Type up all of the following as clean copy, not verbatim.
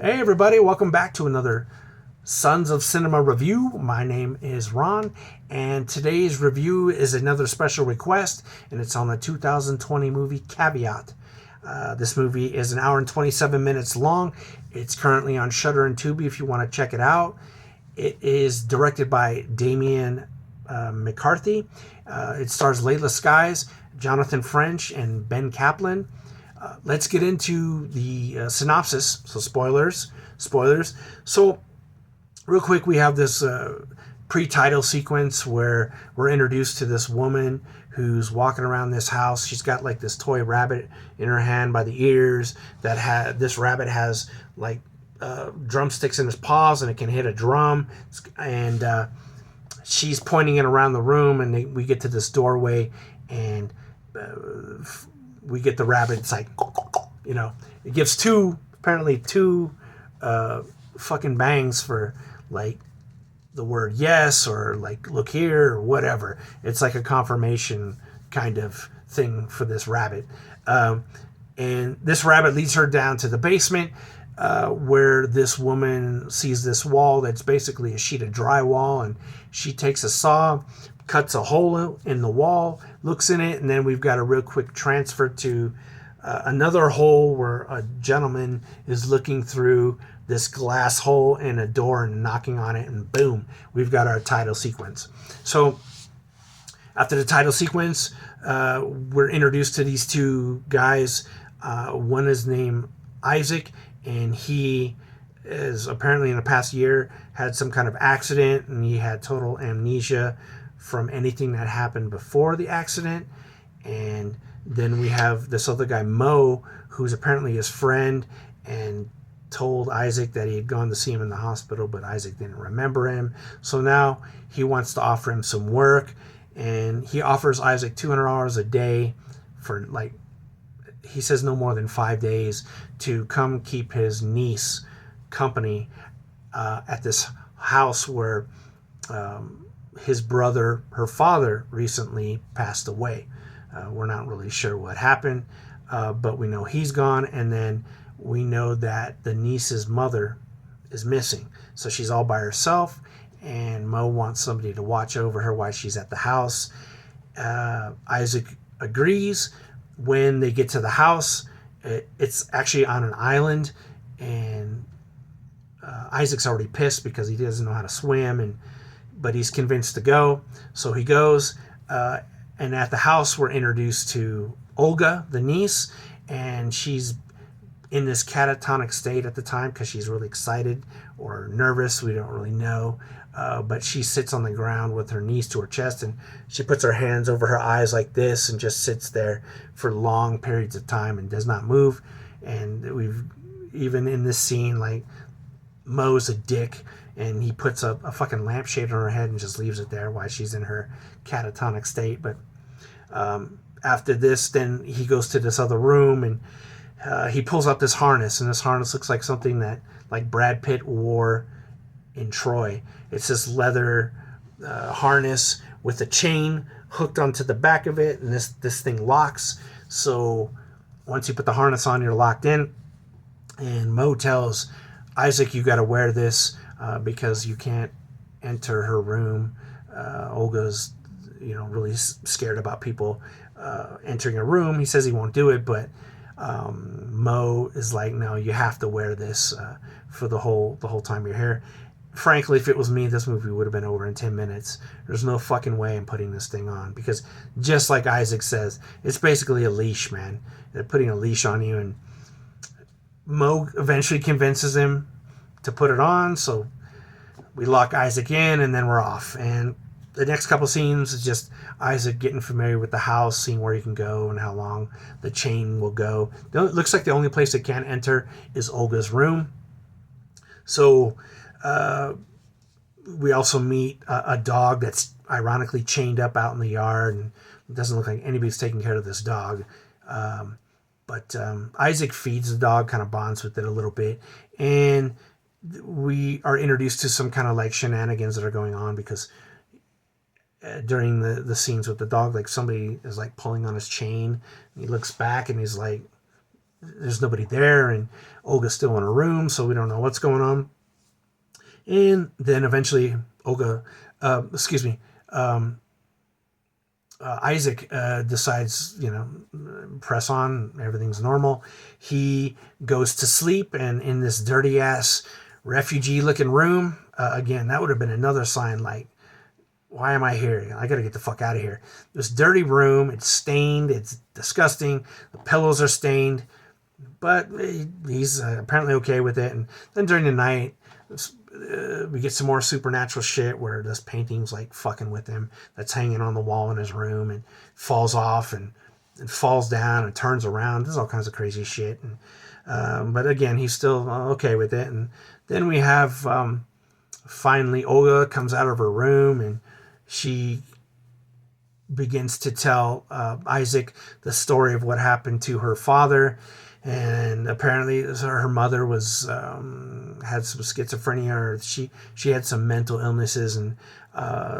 Hey everybody, welcome back to another Sons of Cinema review. My name is Ron, and today's review is another special request, and it's on the 2020 movie Caveat. This movie is an hour and 27 minutes long. It's currently on Shudder and Tubi if you want to check it out. It is directed by Damien McCarthy. It stars Layla Skies, Jonathan French, and Ben Kaplan. Let's get into the synopsis. So spoilers. So real quick, we have this pre-title sequence where we're introduced to this woman who's walking around this house. She's got like this toy rabbit in her hand by the ears. This rabbit has like drumsticks in his paws and it can hit a drum. And she's pointing it around the room, and we get to this doorway, and we get the rabbit. It's like, it gives apparently two fucking bangs for like the word yes, or like look here, or whatever. It's like a confirmation kind of thing for this rabbit. And this rabbit leads her down to the basement, where this woman sees this wall that's basically a sheet of drywall, and she takes a saw, cuts a hole in the wall, looks in it, and then we've got a real quick transfer to another hole where a gentleman is looking through this glass hole in a door and knocking on it, and boom, we've got our title sequence. So after the title sequence, we're introduced to these two guys. One is named Isaac, and he is apparently in the past year had some kind of accident, and he had total amnesia from anything that happened before the accident. And then we have this other guy, Mo, who's apparently his friend, and told Isaac that he had gone to see him in the hospital, but Isaac didn't remember him. So now he wants to offer him some work, and he offers Isaac $200 a day for, like, he says no more than 5 days, to come keep his niece company at this house where his brother, her father, recently passed away. We're not really sure what happened, but we know he's gone, and then we know that the niece's mother is missing. So she's all by herself, and Mo wants somebody to watch over her while she's at the house. Isaac agrees. When they get to the house, it's actually on an island, and Isaac's already pissed because he doesn't know how to swim, but he's convinced to go. So he goes, and at the house we're introduced to Olga, the niece, and she's in this catatonic state at the time because she's really excited or nervous. We don't really know. But she sits on the ground with her knees to her chest, and she puts her hands over her eyes like this and just sits there for long periods of time and does not move. And we've, even in this scene, like, Mo's a dick, and he puts a fucking lampshade on her head and just leaves it there while she's in her catatonic state. But after this, then he goes to this other room, and he pulls out this harness, and this harness looks like something that like Brad Pitt wore in Troy. It's this leather harness with a chain hooked onto the back of it, and this thing locks. So once you put the harness on, you're locked in. And Mo tells Isaac, you got to wear this because you can't enter her room. Olga's, really scared about people entering a room. He says he won't do it, but Mo is like, no, you have to wear this for the whole time you're here. Frankly, if it was me, this movie would have been over in 10 minutes. There's no fucking way I'm putting this thing on, because just like Isaac says, it's basically a leash, man. They're putting a leash on you, and Mo eventually convinces him to put it on, so we lock Isaac in, and then we're off. And the next couple scenes is just Isaac getting familiar with the house, seeing where he can go and how long the chain will go. It looks like the only place it can't enter is Olga's room. So we also meet a dog that's ironically chained up out in the yard, and it doesn't look like anybody's taking care of this dog. But Isaac feeds the dog, kind of bonds with it a little bit, and we are introduced to some kind of like shenanigans that are going on, because during the scenes with the dog, like somebody is like pulling on his chain, and he looks back and he's like there's nobody there, and Olga's still in her room, so we don't know what's going on. And then eventually Olga, excuse me, Isaac decides, press on, everything's normal. He goes to sleep, and in this dirty ass refugee looking room, again, that would have been another sign like, why am I here? I got to get the fuck out of here. This dirty room, it's stained, it's disgusting. The pillows are stained, but he's apparently okay with it. And then during the night, we get some more supernatural shit where this painting's like fucking with him that's hanging on the wall in his room and falls off and falls down and turns around. There's all kinds of crazy shit. And, but again, he's still okay with it. And then we have finally Olga comes out of her room and she begins to tell Isaac the story of what happened to her father. And apparently her mother was had some schizophrenia, or she had some mental illnesses, and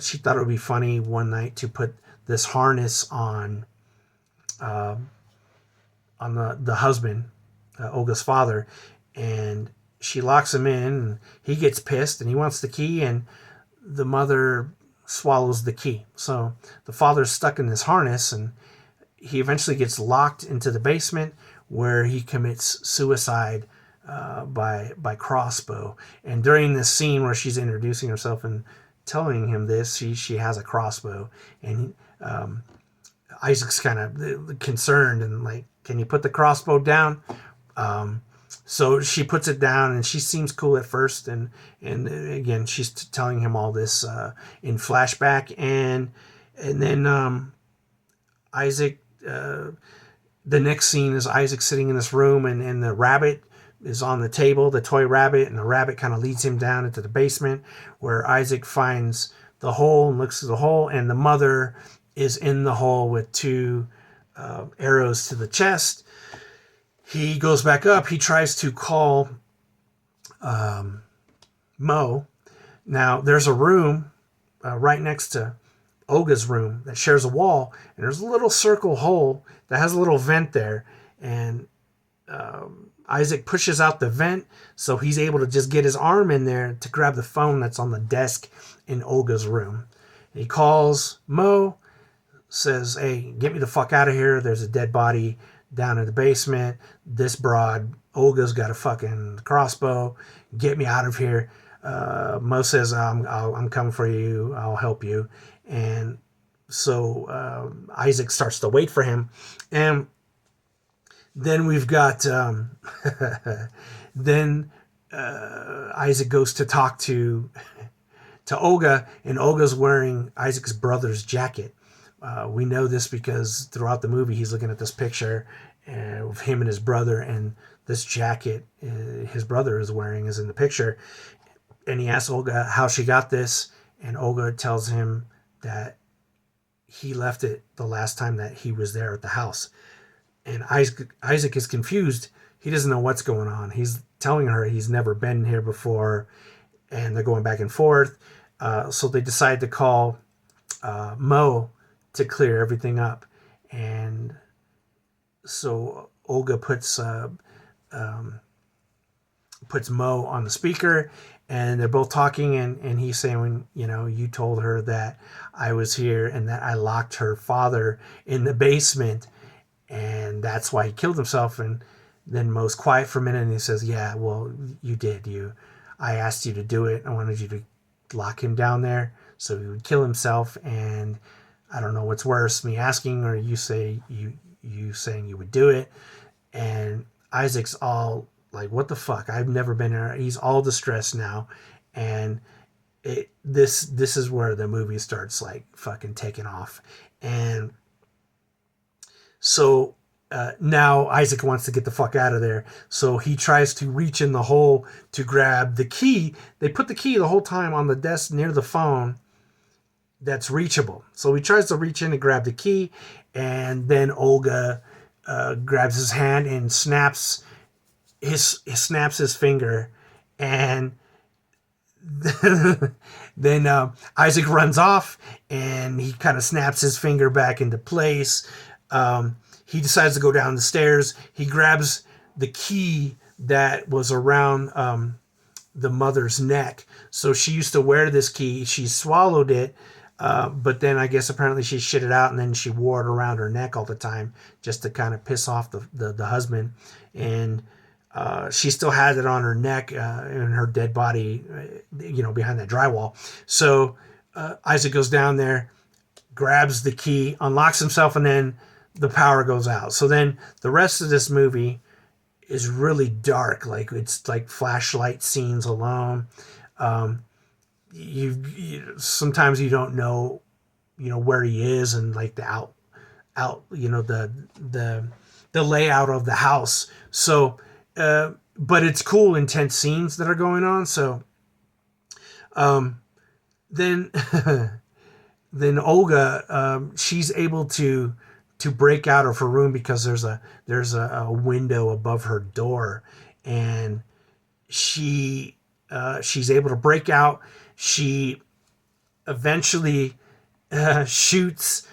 she thought it would be funny one night to put this harness on the husband, Olga's father, and she locks him in, and he gets pissed, and he wants the key, and the mother swallows the key. So the father's stuck in this harness, and he eventually gets locked into the basement where he commits suicide by crossbow. And during this scene where she's introducing herself and telling him this, she has a crossbow, and Isaac's kind of concerned and like, can you put the crossbow down? So she puts it down, and she seems cool at first, and again she's telling him all this in flashback, and then Isaac. The next scene is Isaac sitting in this room, and the rabbit is on the table, the toy rabbit, and the rabbit kind of leads him down into the basement where Isaac finds the hole and looks through the hole, and the mother is in the hole with two arrows to the chest. He goes back up. He tries to call Mo. Now, there's a room right next to Olga's room that shares a wall, and there's a little circle hole that has a little vent there, and Isaac pushes out the vent, so he's able to just get his arm in there to grab the phone that's on the desk in Olga's room. He calls Mo, says, hey, get me the fuck out of here. There's a dead body down in the basement. This broad, Olga's got a fucking crossbow. Get me out of here. Mo says, I'm coming for you. I'll help you. And so Isaac starts to wait for him. And then we've got, Isaac goes to talk to Olga, and Olga's wearing Isaac's brother's jacket. We know this because throughout the movie, he's looking at this picture of him and his brother, and this jacket his brother is wearing is in the picture. And he asks Olga how she got this, and Olga tells him that he left it the last time that he was there at the house. And Isaac is confused. He doesn't know what's going on. He's telling her he's never been here before, and they're going back and forth. So they decide to call Mo to clear everything up. And so Olga puts Mo on the speaker, and they're both talking, and he's saying, you told her that I was here and that I locked her father in the basement, and that's why he killed himself. And then Mo's quiet for a minute, and he says, yeah, well, you did. I asked you to do it. I wanted you to lock him down there so he would kill himself, and I don't know what's worse, me asking or you saying you would do it. And Isaac's all like, what the fuck? I've never been there. He's all distressed now. And this is where the movie starts like fucking taking off. And so now Isaac wants to get the fuck out of there. So he tries to reach in the hole to grab the key. They put the key the whole time on the desk near the phone that's reachable. So he tries to reach in and grab the key, and then Olga grabs his hand and snaps his finger, and then Isaac runs off, and he kind of snaps his finger back into place. He decides to go down the stairs. He grabs the key that was around the mother's neck. So she used to wear this key. She swallowed it, but then I guess apparently she shit it out, and then she wore it around her neck all the time just to kind of piss off the husband. And she still had it on her neck in her dead body, behind that drywall. So Isaac goes down there, grabs the key, unlocks himself, and then the power goes out. So then the rest of this movie is really dark. Like, it's like flashlight scenes alone. You sometimes you don't know, where he is, and like the the layout of the house. So, but it's cool, intense scenes that are going on. So, then then Olga, she's able to break out of her room because there's a window above her door, and she's able to break out. She eventually shoots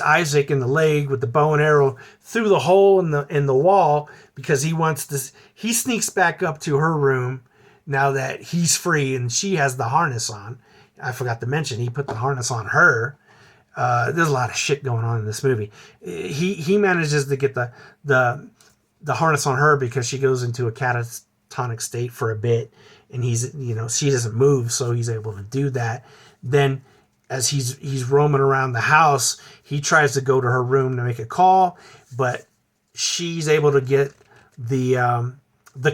Isaac in the leg with the bow and arrow through the hole in the wall, because he sneaks back up to her room now that he's free and she has the harness on. I forgot to mention, he put the harness on her. There's a lot of shit going on in this movie. He manages to get the harness on her because she goes into a catatonic state for a bit, and she doesn't move, so he's able to do that. Then, as he's roaming around the house, he tries to go to her room to make a call, but she's able to get the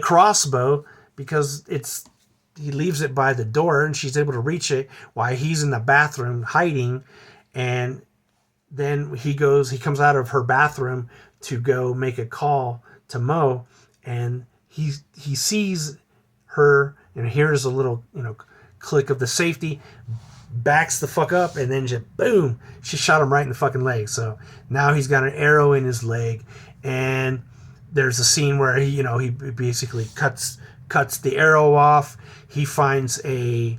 crossbow, because he leaves it by the door, and she's able to reach it while he's in the bathroom hiding. And then he comes out of her bathroom to go make a call to Mo, and he sees her and hears a little, click of the safety, backs the fuck up, and then just boom, she shot him right in the fucking leg. So now he's got an arrow in his leg, and there's a scene where he basically cuts the arrow off. He finds a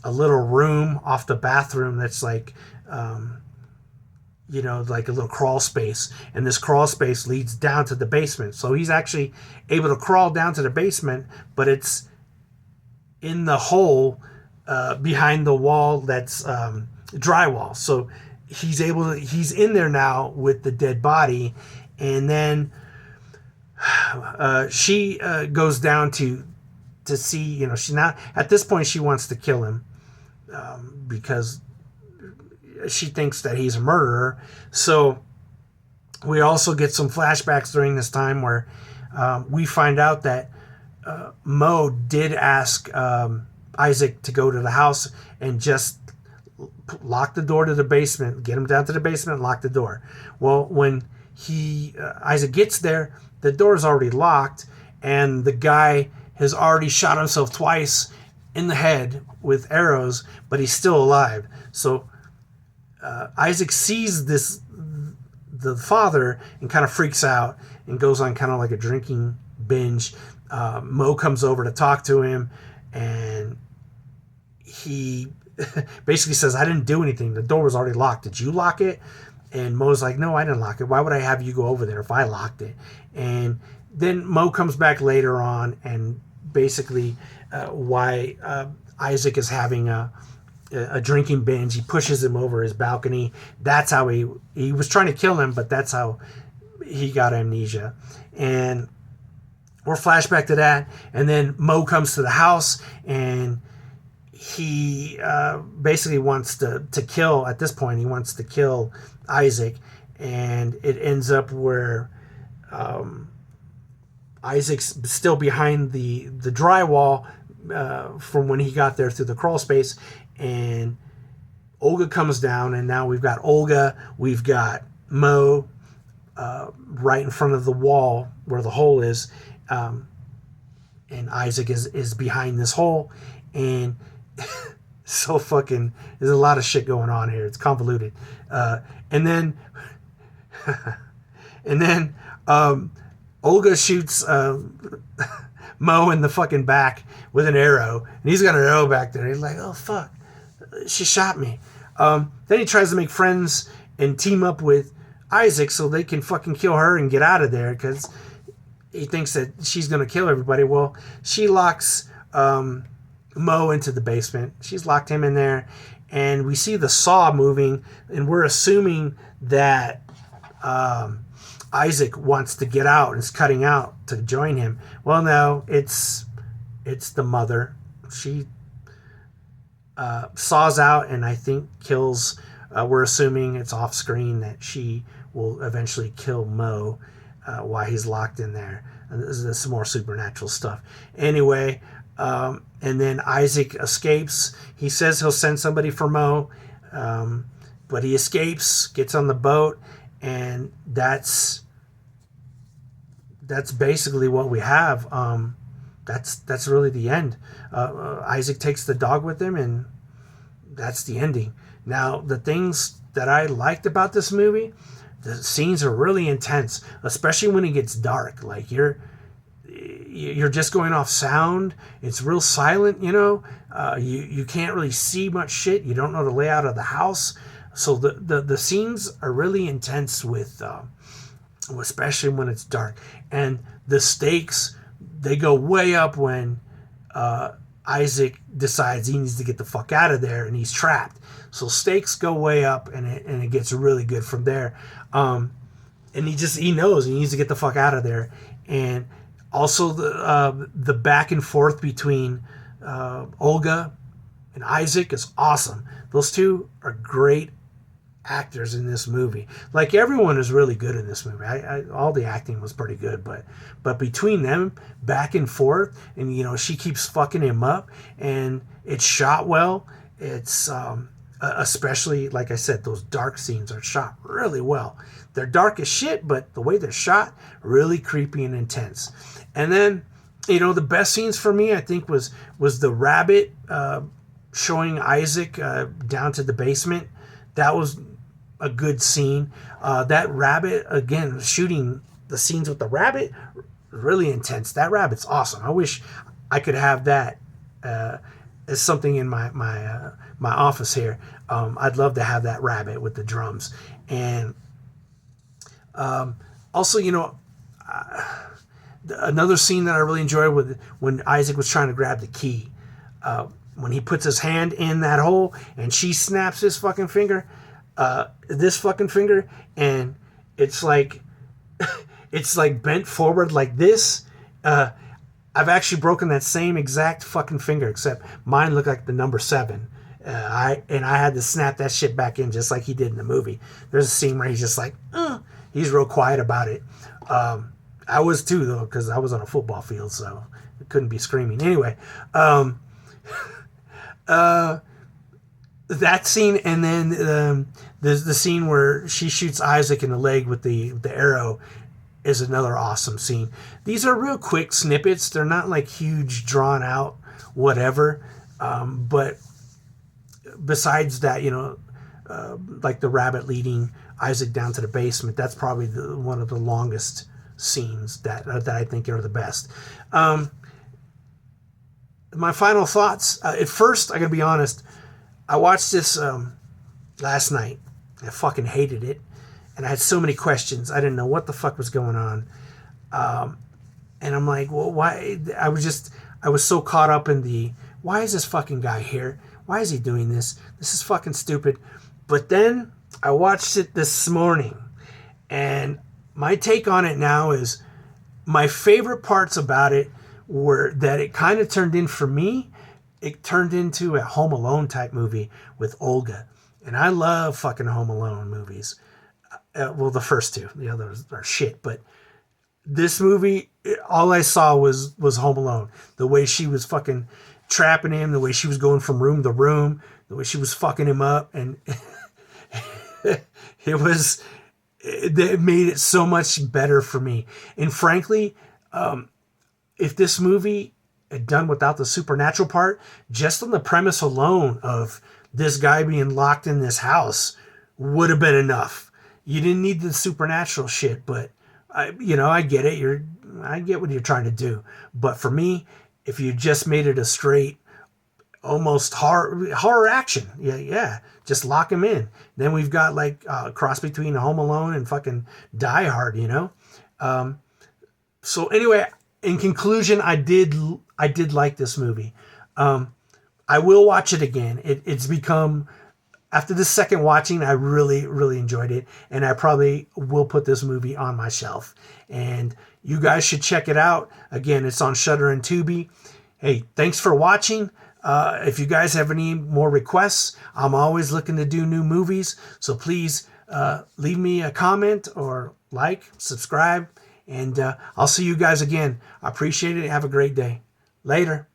little room off the bathroom that's like, like a little crawl space, and this crawl space leads down to the basement. So he's actually able to crawl down to the basement, but it's in the hole behind the wall that's drywall. So he's in there now with the dead body, and then she goes down to see, she now at this point she wants to kill him, because she thinks that he's a murderer. So we also get some flashbacks during this time where we find out that Mo did ask Isaac to go to the house and just lock the door to the basement, get him down to the basement, and lock the door. Well, when Isaac gets there, the door is already locked, and the guy has already shot himself twice in the head with arrows, but he's still alive. So Isaac sees the father, and kind of freaks out and goes on kind of like a drinking binge. Mo comes over to talk to him, and he basically says, "I didn't do anything. The door was already locked. Did you lock it?" And Mo's like, "No, I didn't lock it. Why would I have you go over there if I locked it?" And then Mo comes back later on, and basically why Isaac is having a drinking binge. He pushes him over his balcony. That's how he was trying to kill him, but that's how he got amnesia. And we're flashback to that. And then Mo comes to the house, and he basically wants to kill, at this point, he wants to kill Isaac. And it ends up where Isaac's still behind the drywall from when he got there through the crawl space. And Olga comes down, and now we've got Olga, we've got Mo right in front of the wall where the hole is, and Isaac is behind this hole. And so fucking, there's a lot of shit going on here. It's convoluted. And then Olga shoots Mo in the fucking back with an arrow, and he's got an arrow back there. He's like, "Oh fuck, she shot me." Then he tries to make friends and team up with Isaac so they can fucking kill her and get out of there because he thinks that she's going to kill everybody. Well, she locks Mo into the basement. She's locked him in there, and we see the saw moving, and we're assuming that Isaac wants to get out and is cutting out to join him. Well, no, it's the mother. She saws out and I think kills. We're assuming it's off screen that she will eventually kill Mo while he's locked in there. This is some more supernatural stuff. Anyway, and then Isaac escapes. He says he'll send somebody for Mo, but he escapes, gets on the boat, and that's basically what we have. That's really the end. Isaac takes the dog with him, and that's the ending. Now, the things that I liked about this movie, the scenes are really intense, especially when it gets dark. Like you're just going off sound. It's real silent, you know. You can't really see much shit. You don't know the layout of the house. So the scenes are really intense with especially when it's dark. And the stakes, they go way up when Isaac decides he needs to get the fuck out of there and he's trapped. So stakes go way up, and it gets really good from there. And he knows he needs to get the fuck out of there. And also the back and forth between Olga and Isaac is awesome. Those two are great actors in this movie. Like, everyone is really good in this movie. All the acting was pretty good, but between them, back and forth, and you know, she keeps fucking him up, and it's shot well. It's especially, like I said, those dark scenes are shot really well. They're dark as shit, but the way they're shot, really creepy and intense. And then, you know, the best scenes for me, I think, was the rabbit showing Isaac down to the basement. That was a good scene. That rabbit, again, shooting the scenes with the rabbit, really intense. That rabbit's awesome. I wish I could have that as something in my office here. I'd love to have that rabbit with the drums. And also, you know, another scene that I really enjoyed was when Isaac was trying to grab the key. When he puts his hand in that hole and she snaps his fucking finger, this fucking finger, and it's like it's like bent forward like this. I've actually broken that same exact fucking finger, except mine looked like the number 7. I had to snap that shit back in just like he did in the movie. There's a scene where he's just like, he's real quiet about it. I was too, though, because I was on a football field, so I couldn't be screaming. Anyway, that scene, and then there's the scene where she shoots Isaac in the leg with the arrow, is another awesome scene. These are real quick snippets. They're not like huge, drawn out, whatever. But besides that, you know, like the rabbit leading Isaac down to the basement, that's probably one of the longest scenes that I think are the best. My final thoughts. At first, I gotta be honest, I watched this last night. I fucking hated it. And I had so many questions. I didn't know what the fuck was going on. And I'm like, well, why? I was so caught up in why is this fucking guy here? Why is he doing this? This is fucking stupid. But then I watched it this morning. And my take on it now is, my favorite parts about it were that it kind of turned into a Home Alone type movie with Olga. And I love fucking Home Alone movies. Well, the first two. The others are shit. But this movie, all I saw was Home Alone. The way she was fucking trapping him, the way she was going from room to room, the way she was fucking him up. And it made it so much better for me. And frankly, if this movie had done without the supernatural part, just on the premise alone of this guy being locked in this house would have been enough. You didn't need the supernatural shit, but I get it. I get what you're trying to do. But for me, if you just made it a straight almost horror action. Yeah, just lock him in. Then we've got like a cross between Home Alone and fucking Die Hard, you know. So anyway, in conclusion, I did like this movie. I will watch it again. It's become, after the second watching, I really, really enjoyed it. And I probably will put this movie on my shelf. And you guys should check it out. Again, it's on Shudder and Tubi. Hey, thanks for watching. If you guys have any more requests, I'm always looking to do new movies. So please leave me a comment or like, subscribe. And I'll see you guys again. I appreciate it. Have a great day. Later.